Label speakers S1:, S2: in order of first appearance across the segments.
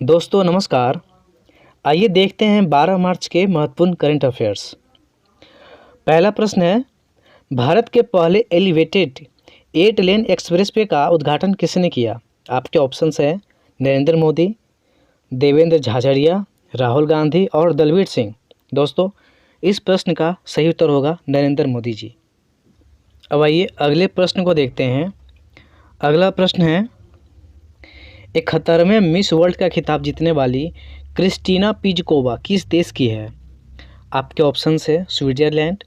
S1: दोस्तों नमस्कार। आइए देखते हैं 12 मार्च के महत्वपूर्ण करंट अफेयर्स। पहला प्रश्न है, भारत के पहले एलिवेटेड 8 लेन एक्सप्रेसवे का उद्घाटन किसने किया? आपके ऑप्शंस हैं नरेंद्र मोदी, देवेंद्र झाझड़िया, राहुल गांधी और दलवीर सिंह। दोस्तों इस प्रश्न का सही उत्तर होगा नरेंद्र मोदी जी। अब आइए अगले प्रश्न को देखते हैं। अगला प्रश्न है, 71वें मिस वर्ल्ड का खिताब जीतने वाली क्रिस्टीना पिजकोवा किस देश की है? आपके ऑप्शंस है स्विट्जरलैंड,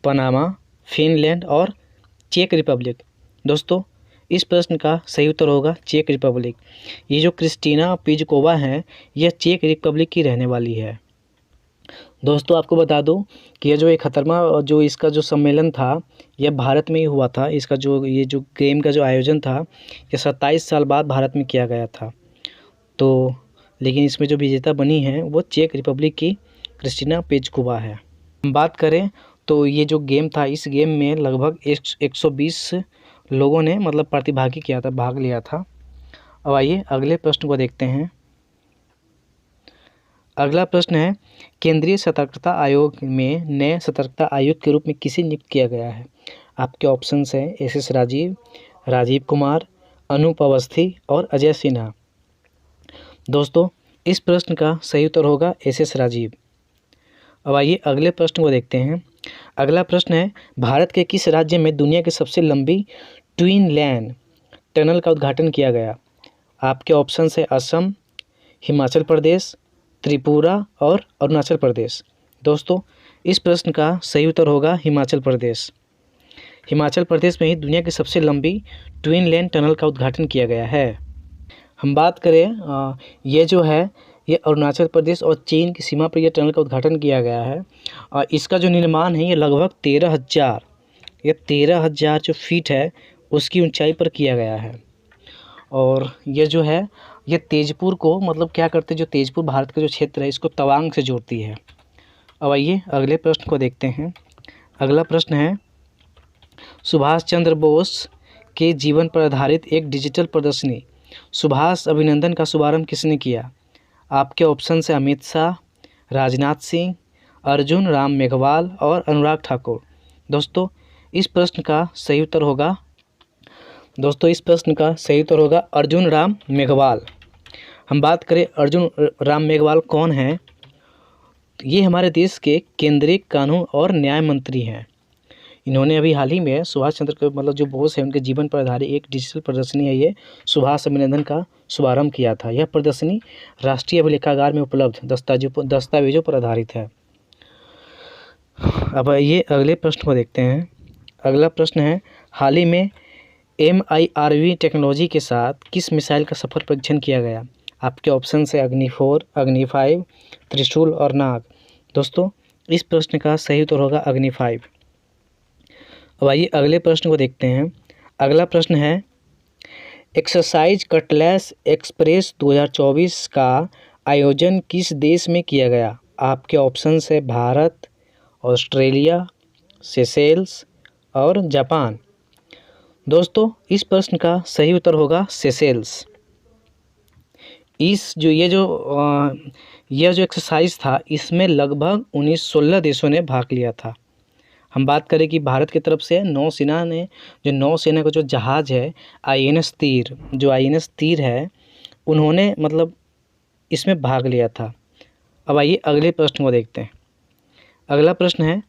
S1: पनामा, फिनलैंड और चेक रिपब्लिक। दोस्तों इस प्रश्न का सही उत्तर होगा चेक रिपब्लिक। ये जो क्रिस्टीना पिजकोवा हैं यह चेक रिपब्लिक की रहने वाली है। दोस्तों आपको बता दूं कि यह जो 71वां जो इसका जो सम्मेलन था यह भारत में ही हुआ था। इसका जो ये जो गेम का जो आयोजन था ये 27 साल बाद भारत में किया गया था। तो लेकिन इसमें जो विजेता बनी है वो चेक रिपब्लिक की क्रिस्टीना पिजकोवा है। हम बात करें तो ये जो गेम था इस गेम में लगभग 120 लोगों ने मतलब प्रतिभागी किया था, भाग लिया था। अब आइए अगले प्रश्न को देखते हैं। अगला प्रश्न है, केंद्रीय सतर्कता आयोग में नए सतर्कता आयुक्त के रूप में किसे नियुक्त किया गया है? आपके ऑप्शंस हैं एस राजीव, राजीव कुमार, अनूप अवस्थी और अजय सिन्हा। दोस्तों इस प्रश्न का सही उत्तर होगा एस राजीव। अब आइए अगले प्रश्न को देखते हैं। अगला प्रश्न है, भारत के किस राज्य में दुनिया की सबसे लंबी ट्विन लेन टनल का उद्घाटन किया गया? आपके ऑप्शंस है असम, हिमाचल प्रदेश, त्रिपुरा और अरुणाचल प्रदेश। दोस्तों इस प्रश्न का सही उत्तर होगा हिमाचल प्रदेश। हिमाचल प्रदेश में ही दुनिया की सबसे लंबी ट्विन लेन टनल का उद्घाटन किया गया है। हम बात करें ये जो है ये अरुणाचल प्रदेश और चीन की सीमा पर यह टनल का उद्घाटन किया गया है। और इसका जो निर्माण है ये लगभग 13,000 जो फीट है उसकी ऊंचाई पर किया गया है। और ये जो है ये तेजपुर को मतलब क्या करते हैं, जो तेजपुर भारत का जो क्षेत्र है इसको तवांग से जोड़ती है। अब आइए अगले प्रश्न को देखते हैं। अगला प्रश्न है, सुभाष चंद्र बोस के जीवन पर आधारित एक डिजिटल प्रदर्शनी सुभाष अभिनंदन का शुभारंभ किसने किया? आपके ऑप्शन है अमित शाह, राजनाथ सिंह, अर्जुन राम मेघवाल और अनुराग ठाकुर। दोस्तों इस प्रश्न का सही उत्तर होगा अर्जुन राम मेघवाल। हम बात करें अर्जुन राम मेघवाल कौन हैं? ये हमारे देश के केंद्रीय कानून और न्याय मंत्री हैं। इन्होंने अभी हाल ही में सुभाष चंद्र के मतलब जो बोस है उनके जीवन पर आधारित एक डिजिटल प्रदर्शनी है ये सुभाष अभिनंदन का शुभारंभ किया था। यह प्रदर्शनी राष्ट्रीय अभिलेखागार में उपलब्ध दस्तावेजों पर आधारित है। अब ये अगले प्रश्न को देखते हैं। अगला प्रश्न है, हाल ही में MIRV टेक्नोलॉजी के साथ किस मिसाइल का सफल परीक्षण किया गया? आपके ऑप्शन है अग्नि 4, अग्नि 5, त्रिशूल और नाग। दोस्तों इस प्रश्न का सही उत्तर होगा अग्नि 5। अब आइए अगले प्रश्न को देखते हैं। अगला प्रश्न है, एक्सरसाइज कटलेस एक्सप्रेस 2024 का आयोजन किस देश में किया गया? आपके ऑप्शन है भारत, ऑस्ट्रेलिया, सेशेल्स और जापान। दोस्तों इस प्रश्न का सही उत्तर होगा सेशेल्स। यह जो एक्सरसाइज था इसमें लगभग 16 देशों ने भाग लिया था। हम बात करें कि भारत की तरफ से नौसेना का जो जहाज़ है INS तीर है उन्होंने मतलब इसमें भाग लिया था। अब आइए अगले प्रश्न को देखते हैं। अगला प्रश्न है,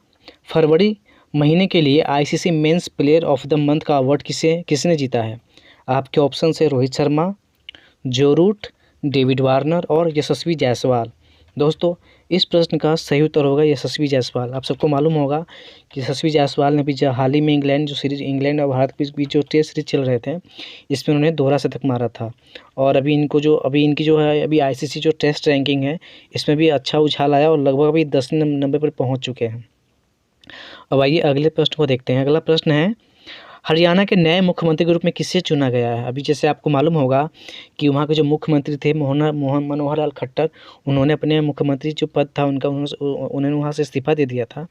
S1: फरवरी महीने के लिए ICC men's player of the month का अवार्ड किसने जीता है? आपके ऑप्शन है रोहित शर्मा, जो रूट, डेविड वार्नर और यशस्वी जायसवाल। दोस्तों इस प्रश्न का सही उत्तर होगा यशस्वी जायसवाल। आप सबको मालूम होगा कि यशस्वी जायसवाल ने भी हाल ही में इंग्लैंड और भारत के बीच जो टेस्ट सीरीज चल रहे थे इसमें उन्होंने दोहरा शतक मारा था। और अभी इनकी जो है ICC जो टेस्ट रैंकिंग है इसमें भी अच्छा उछाल आया और लगभग अभी 10 नंबर पर पहुँच चुके हैं। अब आइए अगले प्रश्न को देखते हैं। अगला प्रश्न है, हरियाणा के नए मुख्यमंत्री के रूप में किसे चुना गया है? अभी जैसे आपको मालूम होगा कि वहाँ के जो मुख्यमंत्री थे मनोहर लाल खट्टर, उन्होंने अपने मुख्यमंत्री जो पद था उनका उन्होंने वहाँ से इस्तीफा दे दिया था।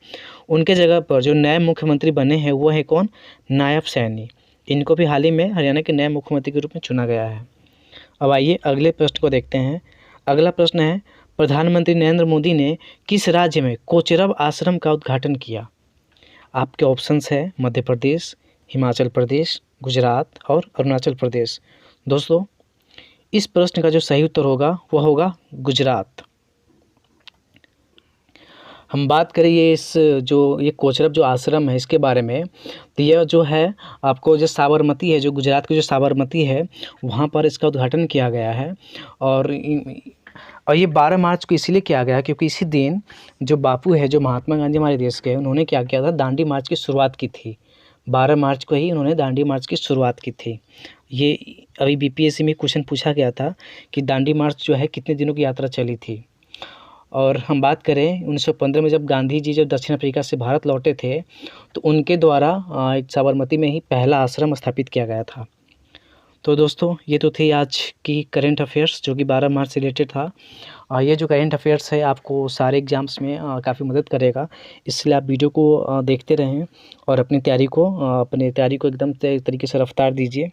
S1: उनके जगह पर जो नए मुख्यमंत्री बने हैं वो है कौन? नायब सैनी। इनको भी हाल ही में हरियाणा के नए मुख्यमंत्री के रूप में चुना गया है। अब आइए अगले प्रश्न को देखते हैं। अगला प्रश्न है, प्रधानमंत्री नरेंद्र मोदी ने किस राज्य में कोचरब आश्रम का उद्घाटन किया? आपके ऑप्शंस है मध्य प्रदेश, हिमाचल प्रदेश, गुजरात और अरुणाचल प्रदेश। दोस्तों, इस प्रश्न का जो सही उत्तर होगा वह होगा गुजरात। हम बात करें ये कोचरब जो आश्रम है इसके बारे में, तो यह जो है आपको जो साबरमती है, जो गुजरात की जो साबरमती है वहाँ पर इसका उद्घाटन किया गया है। और ये 12 मार्च को इसीलिए किया गया क्योंकि इसी दिन जो बापू है, जो महात्मा गांधी हमारे देश के, उन्होंने क्या किया था, दांडी मार्च की शुरुआत की थी। 12 मार्च को ही उन्होंने दांडी मार्च की शुरुआत की थी। ये अभी बीपीएससी में क्वेश्चन पूछा गया था कि दांडी मार्च जो है कितने दिनों की यात्रा चली थी। और हम बात करें 1915 में जब गांधी जी जब दक्षिण अफ्रीका से भारत लौटे थे तो उनके द्वारा एक साबरमती में ही पहला आश्रम स्थापित किया गया था। तो दोस्तों, ये तो थी आज की करंट अफेयर्स जो कि 12 मार्च से रिलेटेड था। ये जो करंट अफेयर्स है आपको सारे एग्जाम्स में काफ़ी मदद करेगा, इसलिए आप वीडियो को देखते रहें और अपनी तैयारी को एकदम तरीके से रफ्तार दीजिए।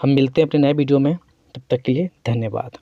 S1: हम मिलते हैं अपने नए वीडियो में, तब तक के लिए धन्यवाद।